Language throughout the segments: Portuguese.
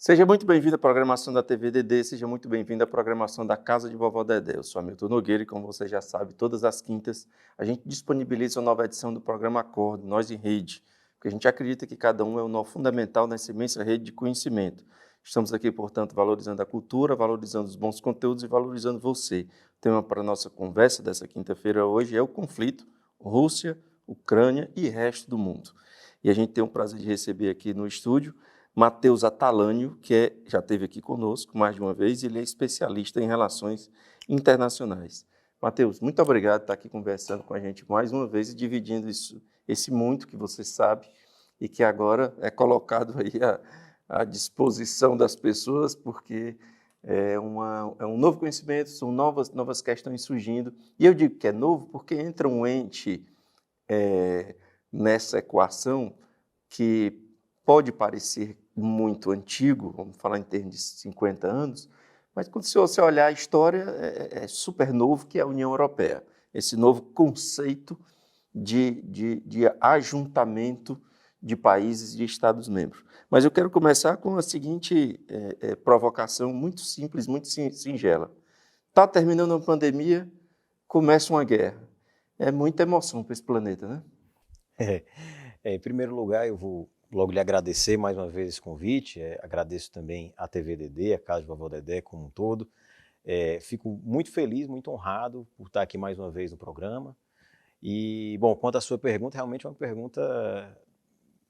Seja muito bem-vindo à programação da TV Dedê, seja muito bem-vindo à programação da Casa de Vovó Dedé. Eu sou Hamilton Nogueira e, como você já sabe, todas as quintas a gente disponibiliza uma nova edição do programa Acordo, Nós em Rede, porque a gente acredita que cada um é um nó fundamental nessa imensa rede de conhecimento. Estamos aqui, portanto, valorizando a cultura, valorizando os bons conteúdos e valorizando você. O tema para a nossa conversa dessa quinta-feira hoje é o conflito Rússia, Ucrânia e resto do mundo. E a gente tem o prazer de receber aqui no estúdio Matheus Atalânio, que já esteve aqui conosco mais de uma vez, e ele é especialista em relações internacionais. Matheus, muito obrigado por estar aqui conversando com a gente mais uma vez e dividindo esse muito que você sabe e que agora é colocado aí à disposição das pessoas, porque é um novo conhecimento, são novas questões surgindo. E eu digo que é novo porque entra um ente nessa equação que pode parecer muito antigo, vamos falar em termos de 50 anos, mas quando você olhar a história, é super novo, que é a União Europeia. Esse novo conceito de ajuntamento de países e de Estados-membros. Mas eu quero começar com a seguinte provocação muito simples, muito singela. Está terminando a pandemia, começa uma guerra. É muita emoção para esse planeta, né? Em primeiro lugar, eu vou logo lhe agradecer mais uma vez esse convite, agradeço também a TV Dedê, a Casa de Vovó Dedé como um todo. Fico muito feliz, muito honrado por estar aqui mais uma vez no programa. E, bom, quanto à sua pergunta, realmente é uma pergunta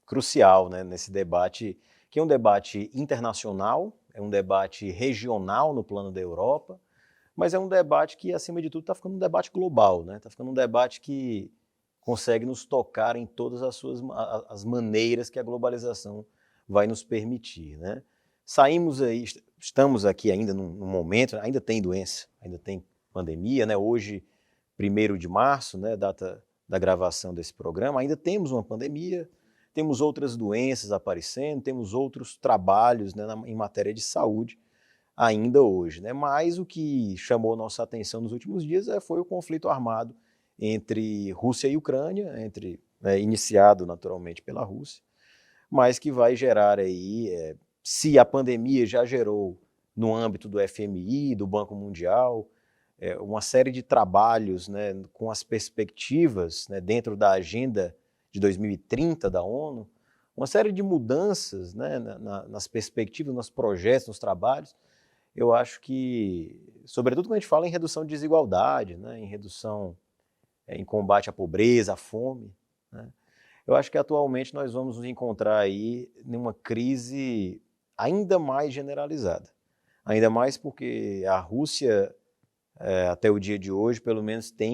crucial, né, nesse debate, que é um debate internacional, é um debate regional no plano da Europa, mas é um debate que, acima de tudo, está ficando um debate global, né? Está ficando um debate que consegue nos tocar em todas as maneiras que a globalização vai nos permitir, né? Saímos aí, estamos aqui ainda num momento, ainda tem doença, ainda tem pandemia, né? Hoje, 1º de março, né, data da gravação desse programa, ainda temos uma pandemia, temos outras doenças aparecendo, temos outros trabalhos, né, em matéria de saúde ainda hoje, né? Mas o que chamou nossa atenção nos últimos dias foi o conflito armado entre Rússia e Ucrânia, iniciado naturalmente pela Rússia, mas que vai gerar aí, se a pandemia já gerou no âmbito do FMI, do Banco Mundial, uma série de trabalhos, né, com as perspectivas, né, dentro da agenda de 2030 da ONU, uma série de mudanças, né, nas perspectivas, nos projetos, nos trabalhos. Eu acho que, sobretudo quando a gente fala em redução de desigualdade, né, em redução, em combate à pobreza, à fome, né, eu acho que atualmente nós vamos nos encontrar aí numa crise ainda mais generalizada. Ainda mais porque a Rússia, até o dia de hoje, pelo menos tem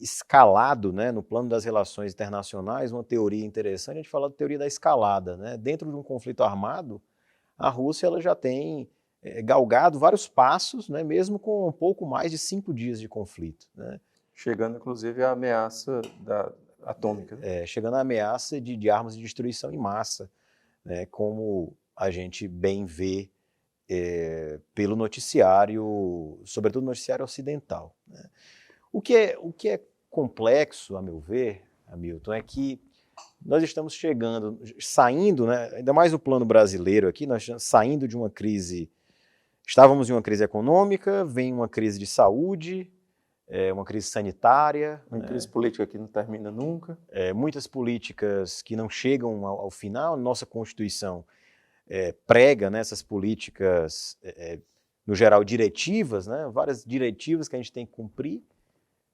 escalado, né, no plano das relações internacionais, uma teoria interessante, a gente fala da teoria da escalada, né? Dentro de um conflito armado, a Rússia ela já tem galgado vários passos, né, mesmo com um pouco mais de 5 dias de conflito, né? Chegando, inclusive, à ameaça atômica. Chegando à ameaça de armas de destruição em massa, né, como a gente bem vê pelo noticiário, sobretudo no noticiário ocidental, né? O que é complexo, a meu ver, Hamilton, é que nós estamos saindo, né, ainda mais no plano brasileiro aqui, nós estamos saindo de uma crise, estávamos em uma crise econômica, vem uma crise de saúde, uma crise sanitária. Uma crise política que não termina nunca. Muitas políticas que não chegam ao final, nossa Constituição prega, né, essas políticas, no geral, diretivas, né, várias diretivas que a gente tem que cumprir,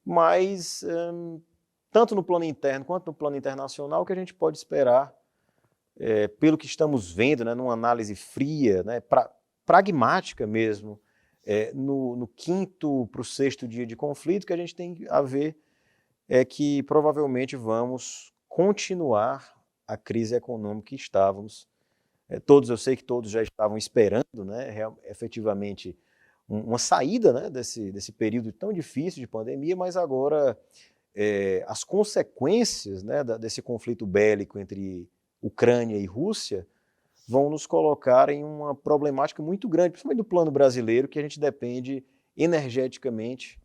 mas tanto no plano interno quanto no plano internacional, o que a gente pode esperar, pelo que estamos vendo, né, numa análise fria, né, pragmática mesmo, no 5º para o 6º dia de conflito, que a gente tem a ver é que provavelmente vamos continuar a crise econômica que estávamos, eu sei que todos já estavam esperando, né, efetivamente, uma saída, né, desse período tão difícil de pandemia, mas agora as consequências, né, desse conflito bélico entre Ucrânia e Rússia vão nos colocar em uma problemática muito grande, principalmente do plano brasileiro, que a gente depende energeticamente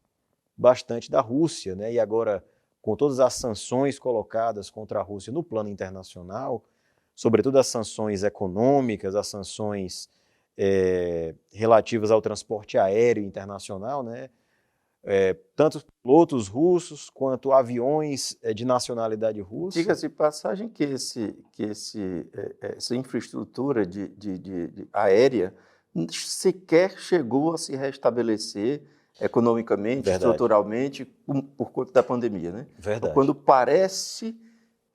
bastante da Rússia, né? E agora, com todas as sanções colocadas contra a Rússia no plano internacional, sobretudo as sanções econômicas, as sanções relativas ao transporte aéreo internacional, né? Tanto pilotos russos quanto aviões de nacionalidade russa. Diga-se de passagem que essa infraestrutura aérea sequer chegou a se restabelecer economicamente, Verdade. estruturalmente, por conta da pandemia, né? Verdade. Então, quando parece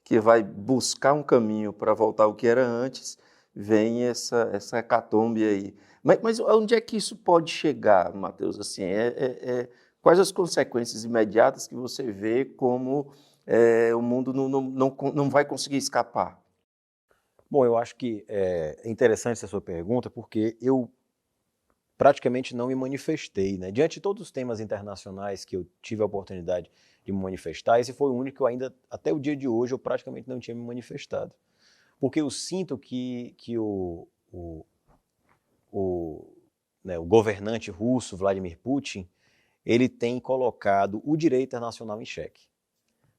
que vai buscar um caminho para voltar ao que era antes, vem essa hecatombe aí. Mas onde é que isso pode chegar, Matheus? Assim, quais as consequências imediatas que você vê como o mundo não vai conseguir escapar? Bom, eu acho que é interessante essa sua pergunta, porque eu praticamente não me manifestei, né? Diante de todos os temas internacionais que eu tive a oportunidade de me manifestar, esse foi o único que eu ainda, até o dia de hoje, eu praticamente não tinha me manifestado. Porque eu sinto que o governante russo, Vladimir Putin, ele tem colocado o direito internacional em xeque.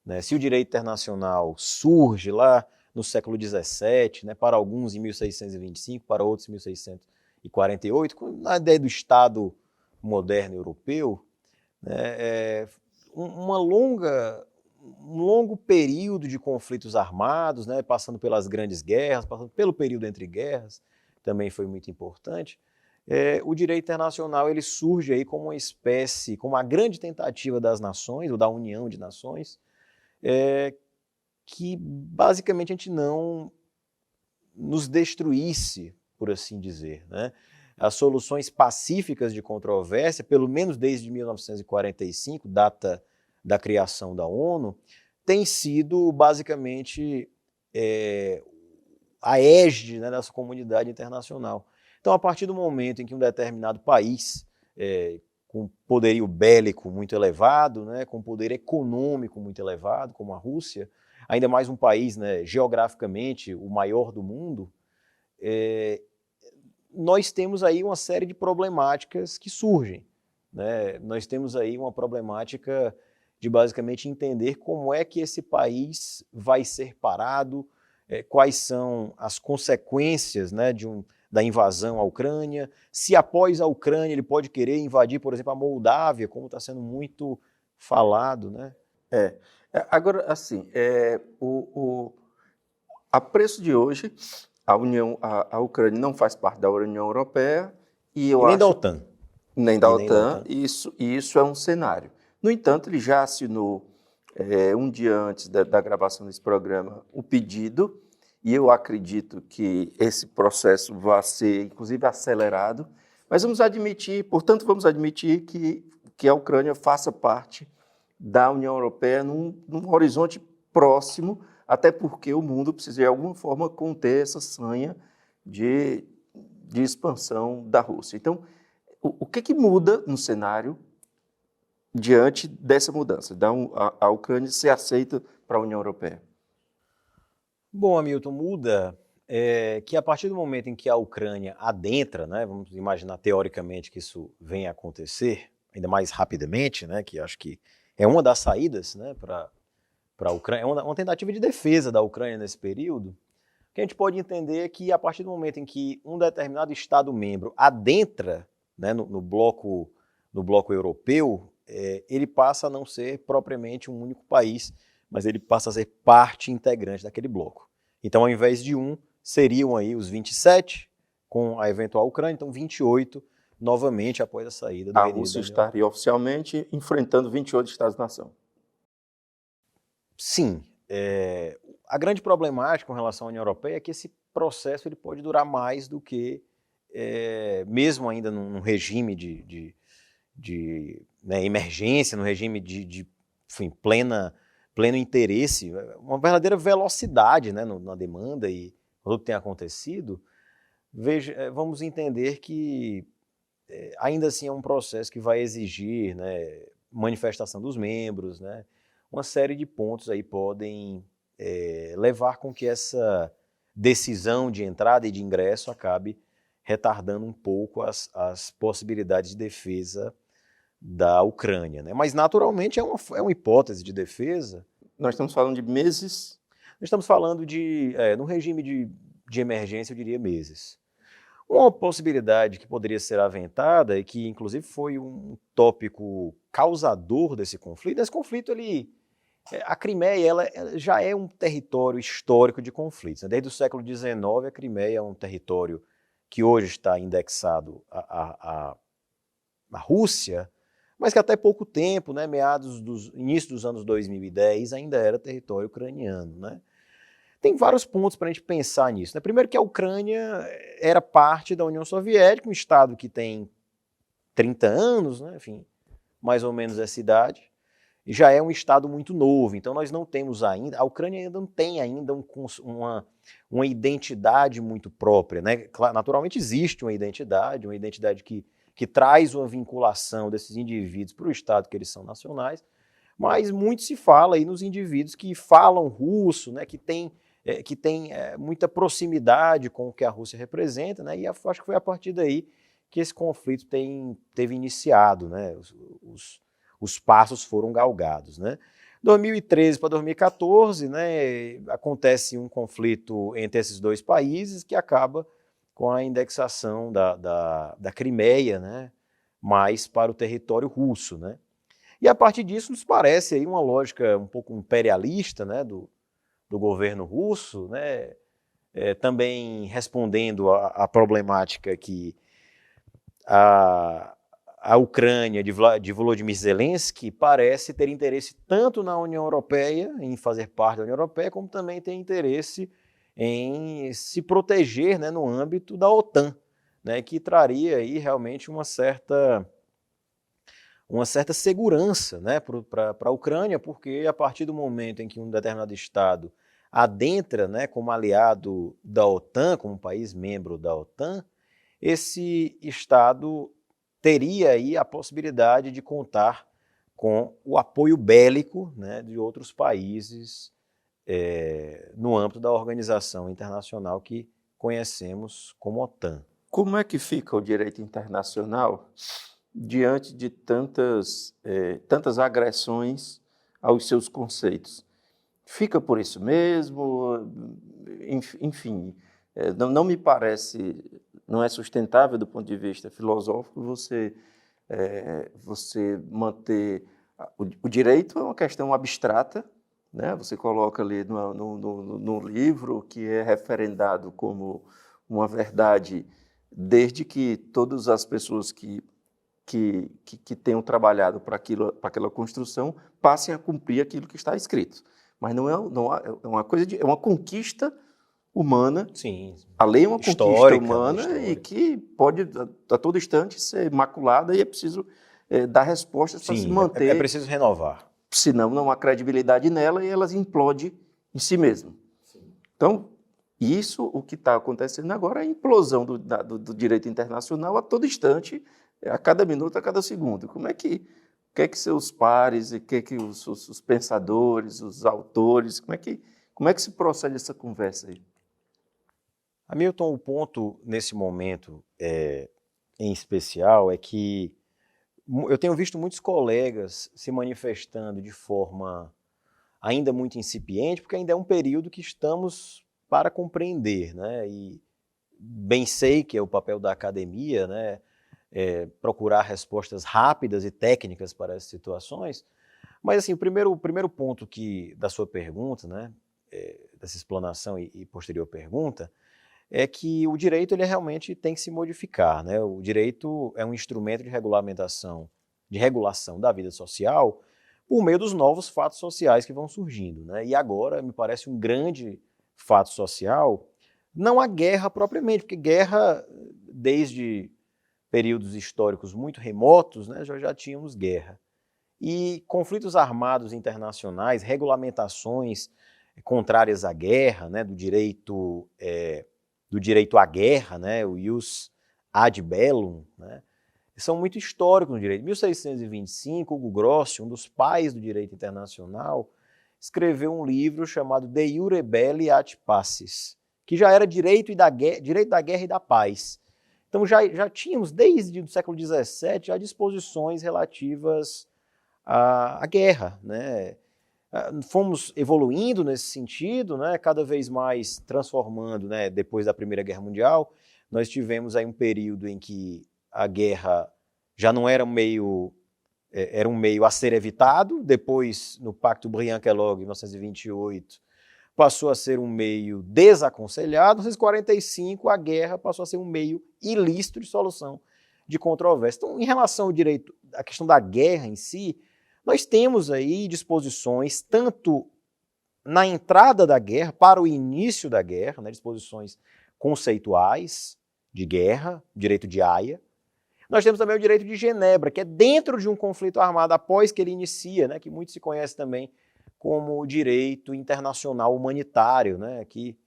Né? Se o direito internacional surge lá no século XVII, né, para alguns em 1625, para outros em 1648, na ideia do Estado moderno europeu, né, um longo período de conflitos armados, né, passando pelas grandes guerras, passando pelo período entre guerras, também foi muito importante. O direito internacional ele surge aí como uma espécie, como uma grande tentativa das nações, ou da união de nações, que basicamente a gente não nos destruísse, por assim dizer, né? As soluções pacíficas de controvérsia, pelo menos desde 1945, data da criação da ONU, tem sido basicamente a égide, né, dessa comunidade internacional. Então, a partir do momento em que um determinado país, com poderio bélico muito elevado, né, com poder econômico muito elevado, como a Rússia, ainda mais um país, né, geograficamente o maior do mundo, nós temos aí uma série de problemáticas que surgem. Né? Nós temos aí uma problemática de basicamente entender como é que esse país vai ser parado, quais são as consequências, né, da invasão à Ucrânia, se após a Ucrânia ele pode querer invadir, por exemplo, a Moldávia, como está sendo muito falado. Né? Agora, assim, a preço de hoje, a Ucrânia não faz parte da União Europeia e nem da OTAN. Nem da OTAN, isso é um cenário. No entanto, ele já assinou, um dia antes da gravação desse programa, o pedido, e eu acredito que esse processo vai ser, inclusive, acelerado, mas vamos admitir que a Ucrânia faça parte da União Europeia num horizonte próximo, até porque o mundo precisa, de alguma forma, conter essa sanha de expansão da Rússia. Então, o que muda no cenário diante dessa mudança? A Ucrânia ser aceita para a União Europeia? Bom, Hamilton, muda que a partir do momento em que a Ucrânia adentra, né, vamos imaginar teoricamente que isso venha a acontecer, ainda mais rapidamente, né, que acho que é uma das saídas, né, para a Ucrânia, é uma tentativa de defesa da Ucrânia nesse período, que a gente pode entender que a partir do momento em que um determinado Estado-membro adentra, né, no bloco europeu, ele passa a não ser propriamente um único país, mas ele passa a ser parte integrante daquele bloco. Então, ao invés de seriam aí os 27, com a eventual Ucrânia, então 28 novamente após a saída do Reino Unido. A Rússia estaria oficialmente enfrentando 28 Estados-nação. Sim. A grande problemática com relação à União Europeia é que esse processo ele pode durar mais do que, mesmo ainda num regime de emergência, num regime enfim, pleno interesse, uma verdadeira velocidade, né, na demanda e tudo que tem acontecido. Vamos entender que ainda assim é um processo que vai exigir, né, manifestação dos membros, né, uma série de pontos aí podem levar com que essa decisão de entrada e de ingresso acabe retardando um pouco as possibilidades de defesa da Ucrânia. Né? Mas, naturalmente, é uma hipótese de defesa. Nós estamos falando de meses? estamos falando num regime de emergência, eu diria meses. Uma possibilidade que poderia ser aventada, e que inclusive foi um tópico causador desse conflito, a Crimeia ela já é um território histórico de conflitos, né? Desde o século XIX, a Crimeia é um território que hoje está indexado à Rússia, mas que até pouco tempo, né, início dos anos 2010, ainda era território ucraniano, né? Tem vários pontos para a gente pensar nisso, né? Primeiro que a Ucrânia era parte da União Soviética, um estado que tem 30 anos, né? Enfim, mais ou menos essa idade, e já é um estado muito novo, então nós não temos ainda, a Ucrânia ainda não tem ainda uma identidade muito própria, né? Naturalmente existe uma identidade que traz uma vinculação desses indivíduos para o estado que eles são nacionais, mas muito se fala aí nos indivíduos que falam russo, né? Que tem muita proximidade com o que a Rússia representa, né? E acho que foi a partir daí que esse conflito teve iniciado, né? Os passos foram galgados, né? 2013 para 2014, né, acontece um conflito entre esses dois países que acaba com a indexação da Crimeia, né, mais para o território russo, né? E a partir disso nos parece aí uma lógica um pouco imperialista, né, do governo russo, né, também respondendo à problemática que a Ucrânia de Volodymyr Zelensky parece ter interesse tanto na União Europeia, em fazer parte da União Europeia, como também tem interesse em se proteger, né, no âmbito da OTAN, né, que traria aí realmente uma certa segurança, né, para a Ucrânia, porque a partir do momento em que um determinado Estado adentra, né, como aliado da OTAN, como país membro da OTAN, esse Estado teria aí a possibilidade de contar com o apoio bélico, né, de outros países no âmbito da organização internacional que conhecemos como OTAN. Como é que fica o direito internacional diante de tantas agressões aos seus conceitos? Fica por isso mesmo? Enfim, não me parece, não é sustentável do ponto de vista filosófico você manter... O direito é uma questão abstrata, né? Você coloca ali no livro que é referendado como uma verdade desde que todas as pessoas que tenham trabalhado para aquela construção passem a cumprir aquilo que está escrito. Mas não é uma coisa é uma conquista humana. Sim. A lei é uma conquista humana, né? E que pode a todo instante ser maculada e é preciso dar respostas para se manter. É preciso renovar. Senão não há credibilidade nela e elas implodem em si mesma. Sim. Então, o que está acontecendo agora é a implosão do direito internacional a todo instante, a cada minuto, a cada segundo. O que é que seus pares, o que é que os pensadores, os autores, como é que se procede essa conversa aí? Hamilton, o ponto nesse momento em especial é que eu tenho visto muitos colegas se manifestando de forma ainda muito incipiente, porque ainda é um período que estamos para compreender, né? E bem sei que é o papel da academia, né? Procurar respostas rápidas e técnicas para essas situações, mas assim, o primeiro ponto da sua pergunta, né? Dessa explanação e posterior pergunta, é que o direito ele realmente tem que se modificar, né? O direito é um instrumento de regulação da vida social por meio dos novos fatos sociais que vão surgindo, né? E agora me parece um grande fato social, não a guerra propriamente, porque guerra, desde períodos históricos muito remotos, né, já tínhamos guerra. E conflitos armados internacionais, regulamentações contrárias à guerra, né, do direito à guerra, né, o ius ad bellum, né, são muito históricos no direito. Em 1625, Hugo Grossi, um dos pais do direito internacional, escreveu um livro chamado De Iure Belli et Pacis, que já era direito da guerra e da paz. Então já tínhamos, desde o século XVII, já disposições relativas à guerra, né? Fomos evoluindo nesse sentido, né, cada vez mais transformando, né, depois da Primeira Guerra Mundial. Nós tivemos aí um período em que a guerra já não era era um meio a ser evitado. Depois, no Pacto Briand-Kellogg, em 1928, passou a ser um meio desaconselhado. Em 1945, a guerra passou a ser um meio ilícito de solução de controvérsia. Então, em relação ao direito, à questão da guerra em si, nós temos aí disposições, tanto na entrada da guerra, para o início da guerra, né, disposições conceituais de guerra, direito de Haia. Nós temos também o direito de Genebra, que é dentro de um conflito armado após que ele inicia, né, que muito se conhece também como o direito internacional humanitário, né, que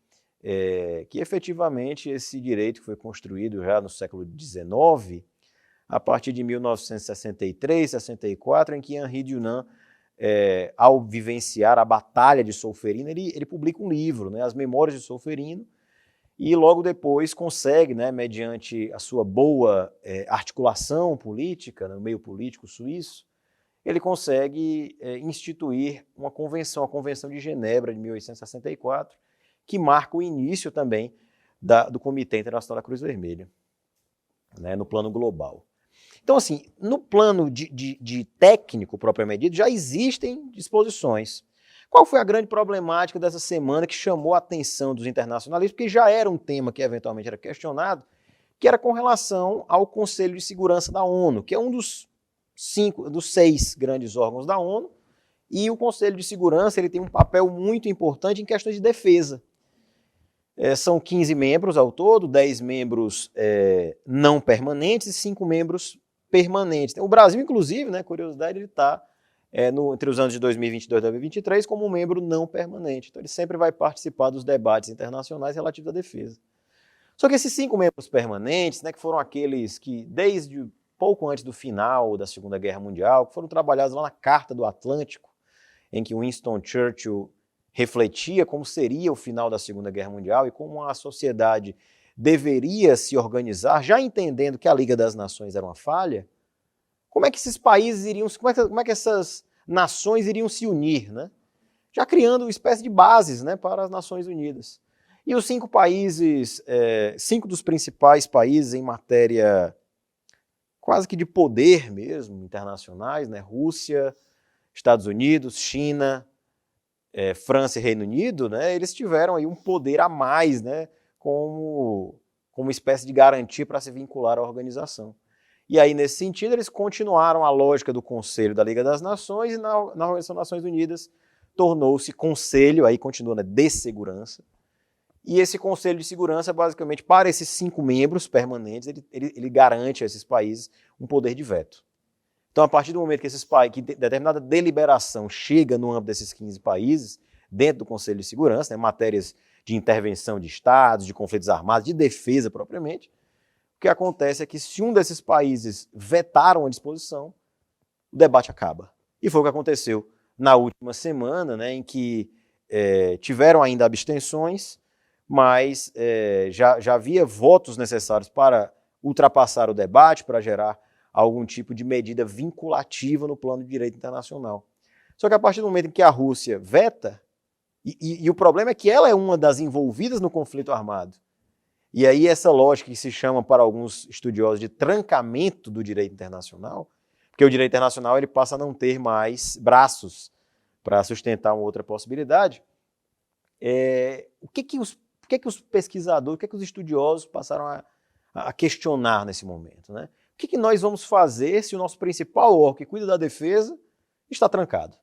efetivamente esse direito que foi construído já no século XIX, a partir de 1963, 64, em que Henri Dunant, ao vivenciar a Batalha de Solferino, ele publica um livro, né, As Memórias de Solferino, e logo depois consegue, né, mediante a sua boa articulação política, no meio político suíço, ele consegue instituir uma convenção, a Convenção de Genebra de 1864, que marca o início também do Comitê Internacional da Cruz Vermelha, né, no plano global. Então, assim, no plano de técnico propriamente dito, já existem disposições. Qual foi a grande problemática dessa semana que chamou a atenção dos internacionalistas? Porque já era um tema que eventualmente era questionado, que era com relação ao Conselho de Segurança da ONU, que é um dos 6 grandes órgãos da ONU, e o Conselho de Segurança ele tem um papel muito importante em questões de defesa. São 15 membros ao todo, 10 membros não permanentes e 5 membros permanentes. O Brasil, inclusive, né, curiosidade, ele está entre os anos de 2022 e 2023 como um membro não permanente. Então ele sempre vai participar dos debates internacionais relativos à defesa. Só que esses 5 membros permanentes, né, que foram aqueles que, desde pouco antes do final da Segunda Guerra Mundial, que foram trabalhados lá na Carta do Atlântico, em que Winston Churchill refletia como seria o final da Segunda Guerra Mundial e como a sociedade deveria se organizar, já entendendo que a Liga das Nações era uma falha. Como é que esses países iriam, como é que essas nações iriam se unir, né? Já criando uma espécie de bases, né, para as Nações Unidas. E os 5 países, 5 dos principais países em matéria quase que de poder mesmo, internacionais, né, Rússia, Estados Unidos, China, França e Reino Unido, né, eles tiveram aí um poder a mais, né, como uma espécie de garantia para se vincular à organização. E aí, nesse sentido, eles continuaram a lógica do Conselho da Liga das Nações e na Organização das Nações Unidas tornou-se Conselho, aí continua, né, de Segurança. E esse Conselho de Segurança, basicamente, para esses 5 membros permanentes, ele garante a esses países um poder de veto. Então, a partir do momento que esses países, que determinada deliberação chega no âmbito desses 15 países, dentro do Conselho de Segurança, né, matérias de intervenção de estados, de conflitos armados, de defesa propriamente, o que acontece é que se um desses países vetaram a disposição, o debate acaba. E foi o que aconteceu na última semana, né, em que tiveram ainda abstenções, mas já havia votos necessários para ultrapassar o debate, para gerar algum tipo de medida vinculativa no plano de direito internacional. Só que a partir do momento em que a Rússia veta, e o problema é que ela é uma das envolvidas no conflito armado, e aí essa lógica que se chama para alguns estudiosos de trancamento do direito internacional, porque o direito internacional ele passa a não ter mais braços para sustentar uma outra possibilidade, o que os pesquisadores, o que os estudiosos passaram a questionar nesse momento, né? O que nós vamos fazer se o nosso principal órgão que cuida da defesa está trancado?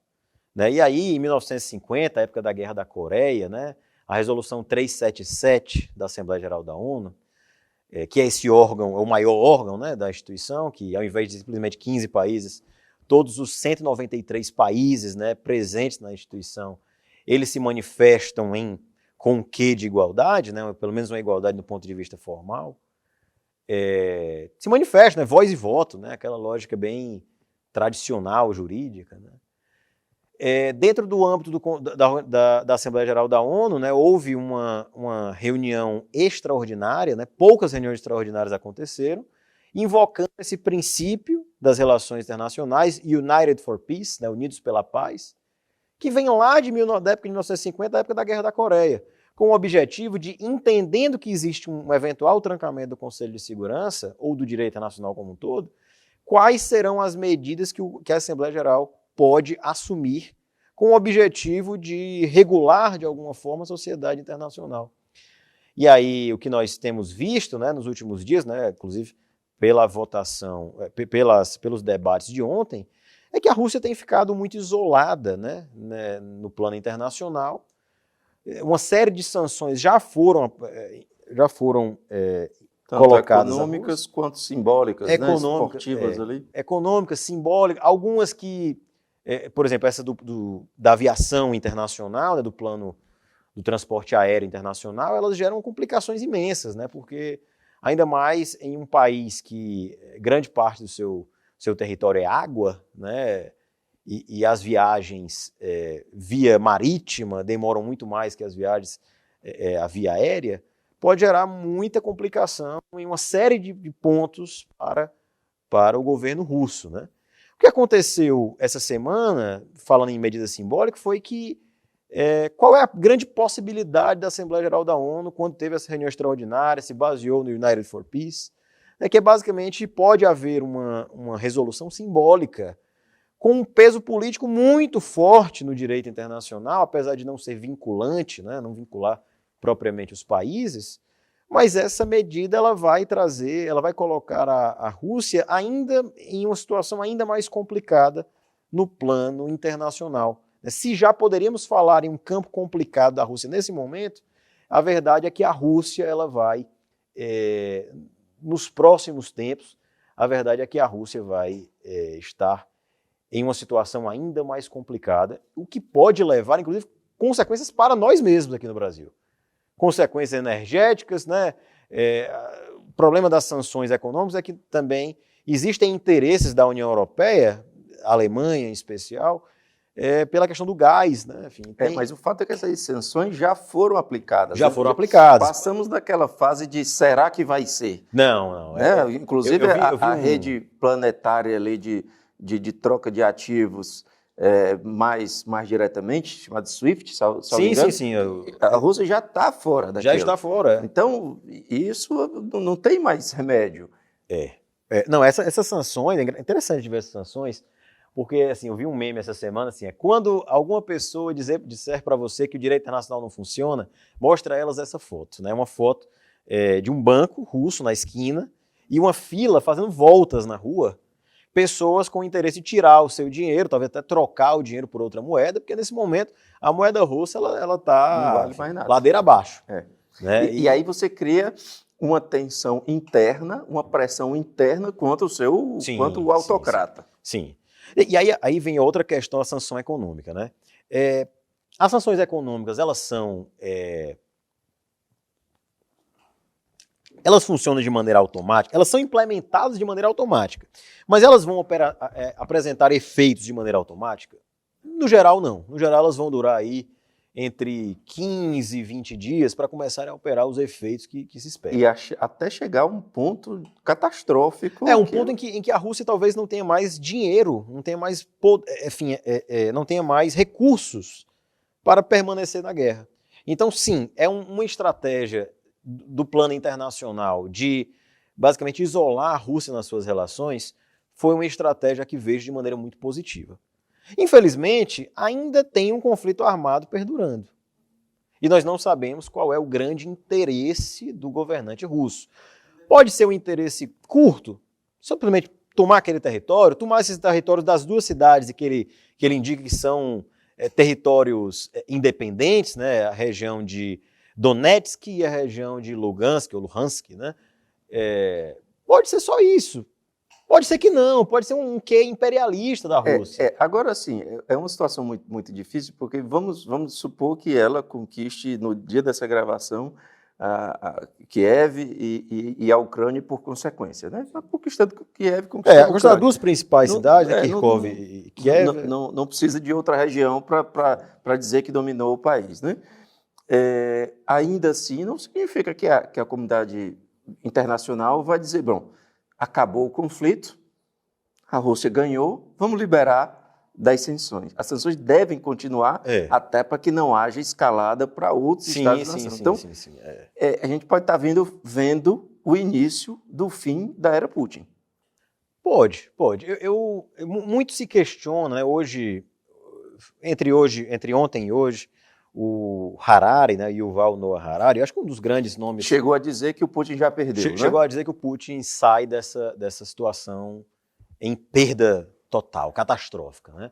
Né? E aí, em 1950, a época da Guerra da Coreia, né, a Resolução 377 da Assembleia Geral da ONU, que é esse órgão, é o maior órgão, né, da instituição, que ao invés de simplesmente 15 países, todos os 193 países, né, presentes na instituição, eles se manifestam com um quê de igualdade, né, pelo menos uma igualdade do ponto de vista formal, se manifesta, né, voz e voto, né, aquela lógica bem tradicional, jurídica. Né. Dentro do âmbito da Assembleia Geral da ONU, né, houve uma reunião extraordinária, né, poucas reuniões extraordinárias aconteceram, invocando esse princípio das relações internacionais, United for Peace, né, Unidos pela Paz, que vem lá da época de 1950, da época da Guerra da Coreia, com o objetivo de, entendendo que existe um eventual trancamento do Conselho de Segurança, ou do direito internacional como um todo, quais serão as medidas que a Assembleia Geral pode assumir com o objetivo de regular, de alguma forma, a sociedade internacional. E aí, o que nós temos visto, né, nos últimos dias, né, inclusive pela votação, pelos debates de ontem, é que a Rússia tem ficado muito isolada, né, no plano internacional. Uma série de sanções já foram tanto colocadas econômicas quanto simbólicas, né? Esportivas ali. Econômicas, simbólicas, algumas que, por exemplo, essa da aviação internacional, né, do plano do transporte aéreo internacional, elas geram complicações imensas, né, porque ainda mais em um país que grande parte do seu território é água, né, e as viagens via marítima demoram muito mais que as viagens a via aérea, pode gerar muita complicação em uma série de pontos para o governo russo, né? O que aconteceu essa semana, falando em medida simbólica, foi que qual é a grande possibilidade da Assembleia Geral da ONU, quando teve essa reunião extraordinária, se baseou no United for Peace, que basicamente pode haver uma resolução simbólica com um peso político muito forte no direito internacional, apesar de não ser vinculante, né, não vincular propriamente os países, mas essa medida ela vai colocar a Rússia ainda em uma situação ainda mais complicada no plano internacional. Se já poderíamos falar em um campo complicado da Rússia nesse momento, a verdade é que a Rússia ela vai, nos próximos tempos, a verdade é que a Rússia vai estar em uma situação ainda mais complicada, o que pode levar, inclusive, consequências para nós mesmos aqui no Brasil. Consequências energéticas, né? O problema das sanções econômicas é que também existem interesses da União Europeia, a Alemanha em especial, pela questão do gás, né? Enfim, mas o fato é que essas sanções já foram aplicadas. Já foram aplicadas. Passamos daquela fase de será que vai ser? Não. Né? Inclusive a rede planetária ali de troca de ativos mais diretamente, chamado SWIFT, Sim. A Rússia já está fora daquilo. Já está fora. Então, isso não tem mais remédio. Não, essas sanções, é interessante ver essas sanções, porque assim, eu vi um meme essa semana, assim, quando alguma pessoa disser para você que o direito internacional não funciona, mostra a elas essa foto, né? Uma foto de um banco russo na esquina e uma fila fazendo voltas na rua, pessoas com interesse em tirar o seu dinheiro, talvez até trocar o dinheiro por outra moeda, porque nesse momento a moeda russa ela está não vale mais nada. Ladeira abaixo. Né? E aí você cria uma tensão interna, uma pressão interna contra o autocrata. Sim. E aí vem outra questão, a sanção econômica, né? As sanções econômicas, elas funcionam de maneira automática, elas são implementadas de maneira automática, mas elas vão apresentar efeitos de maneira automática? No geral, não. No geral, elas vão durar aí entre 15 e 20 dias para começarem a operar os efeitos que se esperam. E até chegar a um ponto catastrófico. Ponto em que a Rússia talvez não tenha mais dinheiro, não tenha mais, não tenha mais recursos para permanecer na guerra. Então, sim, é uma estratégia do plano internacional de basicamente isolar a Rússia nas suas relações, foi uma estratégia que vejo de maneira muito positiva. Infelizmente, ainda tem um conflito armado perdurando. E nós não sabemos qual é o grande interesse do governante russo. Pode ser um interesse curto, simplesmente tomar aquele território, tomar esses territórios das duas cidades que ele indica que são territórios independentes, né? A região de Donetsk e a região de Lugansk, ou Luhansk, né? Pode ser só isso. Pode ser que não, pode ser um quê imperialista da Rússia. Agora, sim, é uma situação muito, muito difícil, porque vamos supor que ela conquiste, no dia dessa gravação, a Kiev e a Ucrânia por consequência, né? Conquistando Kiev, conquistando a Ucrânia. As duas principais cidades, Kharkov e Kiev. Não precisa de outra região para dizer que dominou o país, né? Ainda assim, não significa que a comunidade internacional vai dizer, bom, acabou o conflito, a Rússia ganhou, vamos liberar das sanções. As sanções devem continuar até para que não haja escalada para outros estados-nação. Então, a gente pode estar vendo o início do fim da era Putin. Pode. Muito se questiona, né, entre ontem e hoje, o Harari, né, Yuval Noah Harari, eu acho que um dos grandes nomes... Chegou a dizer que o Putin já perdeu, né? Chegou a dizer que o Putin sai dessa situação em perda total, catastrófica, né?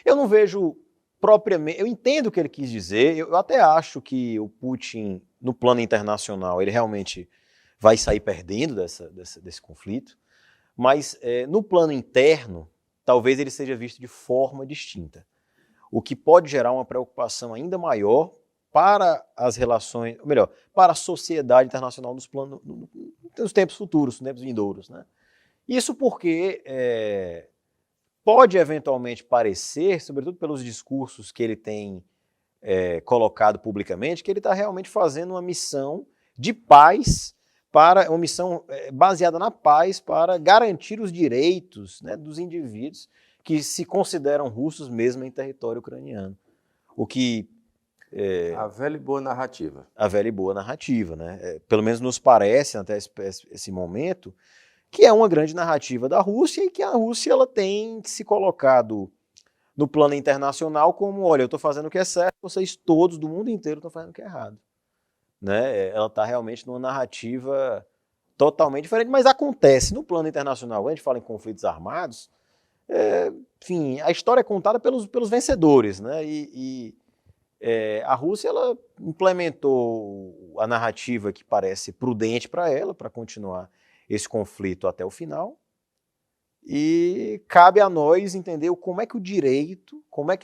Eu não vejo propriamente... Eu entendo o que ele quis dizer, eu até acho que o Putin, no plano internacional, ele realmente vai sair perdendo desse conflito, mas no plano interno, talvez ele seja visto de forma distinta, o que pode gerar uma preocupação ainda maior para as relações, ou melhor, para a sociedade internacional nos tempos futuros, nos tempos vindouros, né? Isso porque pode eventualmente parecer, sobretudo pelos discursos que ele tem colocado publicamente, que ele está realmente fazendo uma missão de paz, uma missão baseada na paz para garantir os direitos, né, dos indivíduos que se consideram russos mesmo em território ucraniano. O que... a velha e boa narrativa. A velha e boa narrativa, né? Pelo menos nos parece, até esse momento, que é uma grande narrativa da Rússia e que a Rússia ela tem se colocado no plano internacional como, olha, eu estou fazendo o que é certo, vocês todos do mundo inteiro estão fazendo o que é errado. Né? Ela está realmente numa narrativa totalmente diferente, mas acontece no plano internacional, quando a gente fala em conflitos armados, enfim, a história é contada pelos vencedores, né? A Rússia ela implementou a narrativa que parece prudente para ela, para continuar esse conflito até o final, e cabe a nós entender como é que o direito, como é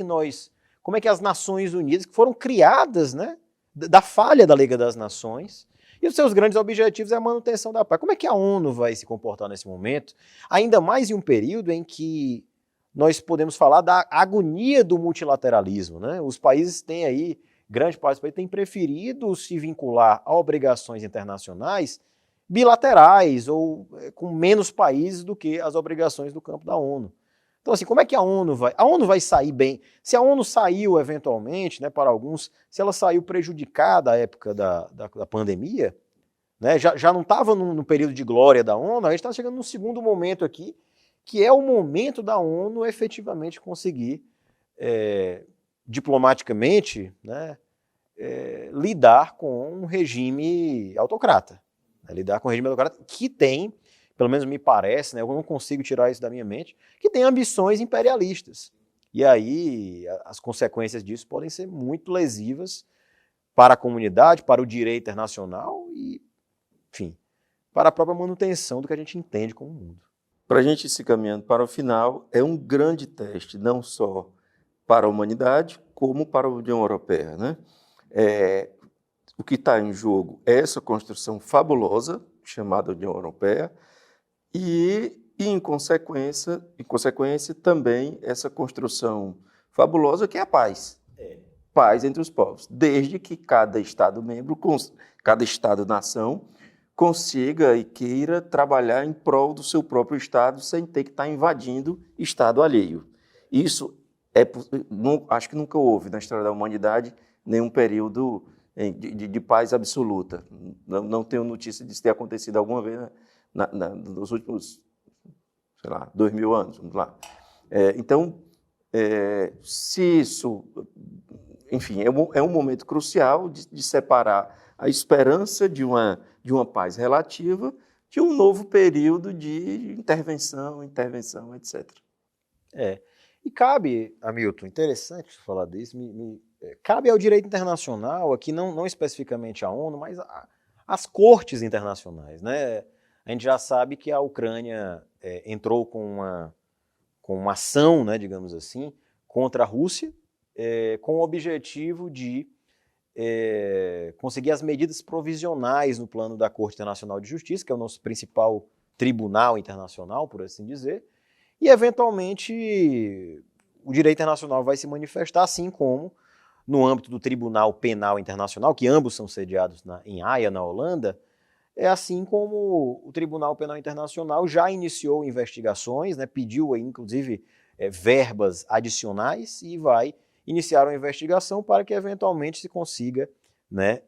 que as Nações Unidas, que foram criadas, né, da falha da Liga das Nações, e os seus grandes objetivos é a manutenção da paz. Como é que a ONU vai se comportar nesse momento, ainda mais em um período em que nós podemos falar da agonia do multilateralismo, né? Os países têm aí, grande parte dos países têm preferido se vincular a obrigações internacionais bilaterais ou com menos países do que as obrigações do campo da ONU. Então, assim, como é que a ONU vai? A ONU vai sair bem? Se a ONU saiu eventualmente, né, para alguns, se ela saiu prejudicada à época da pandemia, né, já não estava no período de glória da ONU, a gente está chegando num segundo momento aqui, que é o momento da ONU efetivamente conseguir, diplomaticamente, né, lidar com um regime autocrata. Né, lidar com um regime autocrata que tem, pelo menos me parece, né, eu não consigo tirar isso da minha mente, que tem ambições imperialistas. E aí as consequências disso podem ser muito lesivas para a comunidade, para o direito internacional e, enfim, para a própria manutenção do que a gente entende como mundo. Para a gente ir se caminhando para o final, é um grande teste, não só para a humanidade, como para a União Europeia, né? O que está em jogo é essa construção fabulosa, chamada União Europeia, e em consequência, também essa construção fabulosa que é a paz. Paz entre os povos, desde que cada Estado-membro, cada Estado-nação, consiga e queira trabalhar em prol do seu próprio Estado sem ter que estar invadindo Estado alheio. Isso acho que nunca houve na história da humanidade nenhum período de paz absoluta. Não tenho notícia disso ter acontecido alguma vez nos últimos, 2000 anos, vamos lá. Então, se isso, enfim, é um momento crucial de separar a esperança de uma paz relativa de um novo período de intervenção, etc. E cabe, Hamilton, interessante falar disso, cabe ao direito internacional, aqui não especificamente a ONU, mas as cortes internacionais, né? A gente já sabe que a Ucrânia entrou com uma ação, né, digamos assim, contra a Rússia, com o objetivo de conseguir as medidas provisionais no plano da Corte Internacional de Justiça, que é o nosso principal tribunal internacional, por assim dizer, e eventualmente o direito internacional vai se manifestar, assim como no âmbito do Tribunal Penal Internacional, que ambos são sediados em Haia, na Holanda, assim como o Tribunal Penal Internacional já iniciou investigações, né, pediu, inclusive, verbas adicionais e vai iniciar uma investigação para que eventualmente se consiga, né,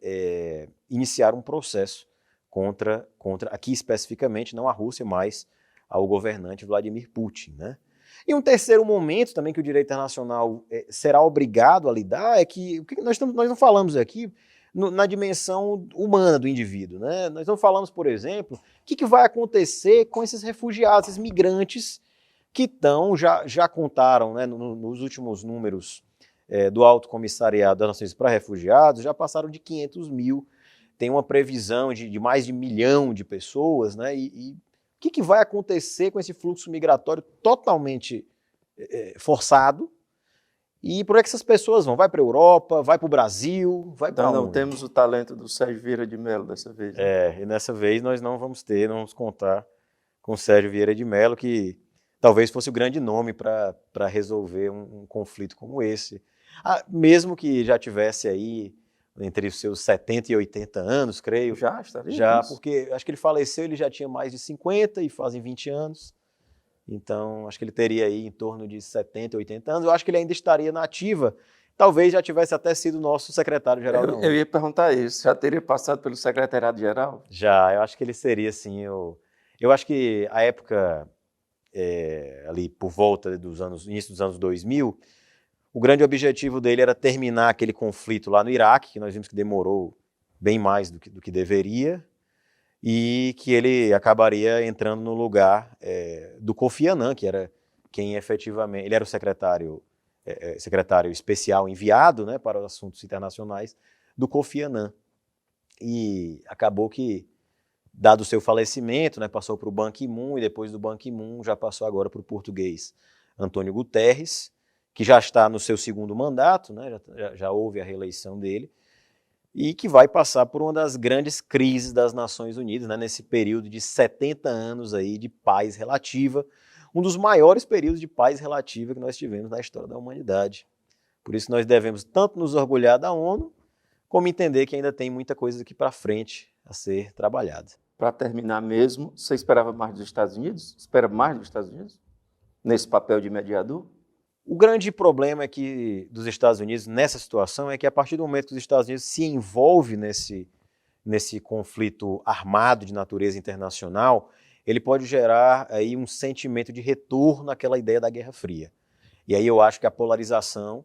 iniciar um processo contra, aqui especificamente, não a Rússia, mas ao governante Vladimir Putin, né? E um terceiro momento também que o direito internacional será obrigado a lidar é que, o que nós não falamos aqui na dimensão humana do indivíduo, né? Nós não falamos, por exemplo, o que vai acontecer com esses refugiados, esses migrantes que já contaram, né, nos últimos números do Alto Comissariado das Nações para Refugiados, já passaram de 500 mil, tem uma previsão de mais de 1 milhão de pessoas, né? E o que vai acontecer com esse fluxo migratório totalmente forçado? E por que essas pessoas vão? Vai para a Europa, vai para o Brasil, vai para onde? Não temos o talento do Sérgio Vieira de Mello dessa vez. Né? E nessa vez nós não vamos contar com o Sérgio Vieira de Mello, que talvez fosse o grande nome para resolver um conflito como esse. Mesmo que já tivesse aí entre os seus 70 e 80 anos, creio. Já estaria? Já, porque acho que ele faleceu, ele já tinha mais de 50 e fazem 20 anos. Então, acho que ele teria aí em torno de 70, 80 anos. Eu acho que ele ainda estaria na ativa. Talvez já tivesse até sido nosso secretário-geral. Eu ia perguntar isso. Já teria passado pelo secretariado-geral? Já, eu acho que ele seria, sim. Eu acho que a época, ali por volta dos início dos anos 2000, o grande objetivo dele era terminar aquele conflito lá no Iraque, que nós vimos que demorou bem mais do que deveria, e que ele acabaria entrando no lugar do Kofi Annan, que era quem efetivamente... Ele era o secretário especial enviado, né, para os assuntos internacionais do Kofi Annan. E acabou que, dado o seu falecimento, né, passou para o Ban Ki-moon, e depois do Ban Ki-moon já passou agora para o português Antônio Guterres, que já está no seu segundo mandato, né, já houve a reeleição dele, e que vai passar por uma das grandes crises das Nações Unidas, né, nesse período de 70 anos aí de paz relativa, um dos maiores períodos de paz relativa que nós tivemos na história da humanidade. Por isso nós devemos tanto nos orgulhar da ONU, como entender que ainda tem muita coisa aqui para frente a ser trabalhada. Para terminar mesmo, você esperava mais dos Estados Unidos? Espera mais dos Estados Unidos? Nesse papel de mediador? O grande problema dos Estados Unidos nessa situação é que a partir do momento que os Estados Unidos se envolve nesse conflito armado de natureza internacional, ele pode gerar aí um sentimento de retorno àquela ideia da Guerra Fria. E aí eu acho que a polarização,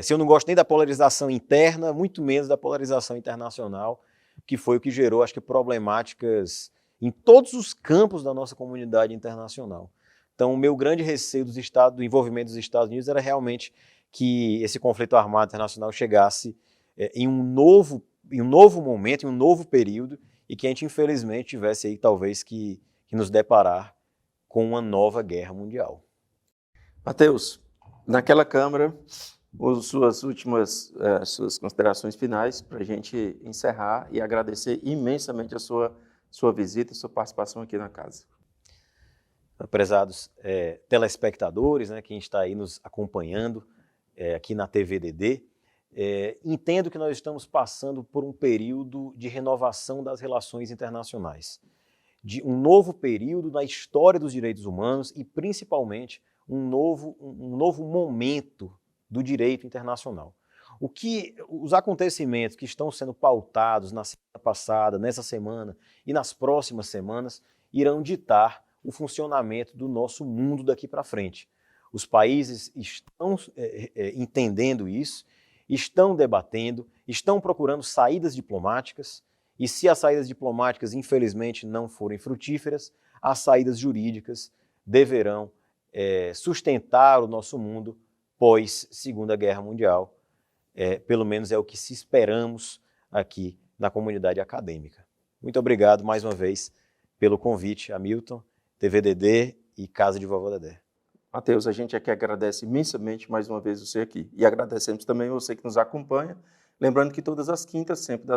se eu não gosto nem da polarização interna, muito menos da polarização internacional, que foi o que gerou, acho que, problemáticas em todos os campos da nossa comunidade internacional. Então, o meu grande receio do envolvimento dos Estados Unidos era realmente que esse conflito armado internacional chegasse em um novo momento, em um novo período, e que a gente, infelizmente, tivesse aí, talvez, que nos deparar com uma nova guerra mundial. Mateus, naquela Câmara, suas considerações finais para a gente encerrar e agradecer imensamente a sua visita e sua participação aqui na casa. Prezados telespectadores, né, quem está aí nos acompanhando aqui na TVDD, entendo que nós estamos passando por um período de renovação das relações internacionais, de um novo período na história dos direitos humanos e, principalmente, um novo momento do direito internacional. Os acontecimentos que estão sendo pautados na semana passada, nessa semana e nas próximas semanas irão ditar o funcionamento do nosso mundo daqui para frente. Os países estão entendendo isso, estão debatendo, estão procurando saídas diplomáticas, e se as saídas diplomáticas, infelizmente, não forem frutíferas, as saídas jurídicas deverão sustentar o nosso mundo pós Segunda Guerra Mundial. Pelo menos é o que se esperamos aqui na comunidade acadêmica. Muito obrigado mais uma vez pelo convite, Hamilton, TVDD e Casa de Vovó Dedé. Mateus, a gente aqui agradece imensamente mais uma vez você aqui. E agradecemos também você que nos acompanha. Lembrando que todas as quintas, sempre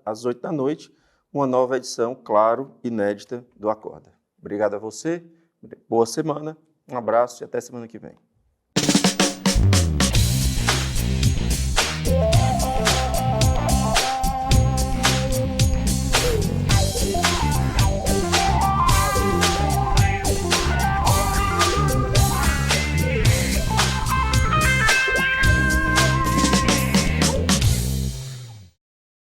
às 8 da noite, uma nova edição, claro, inédita do Acorda. Obrigado a você, boa semana, um abraço e até semana que vem.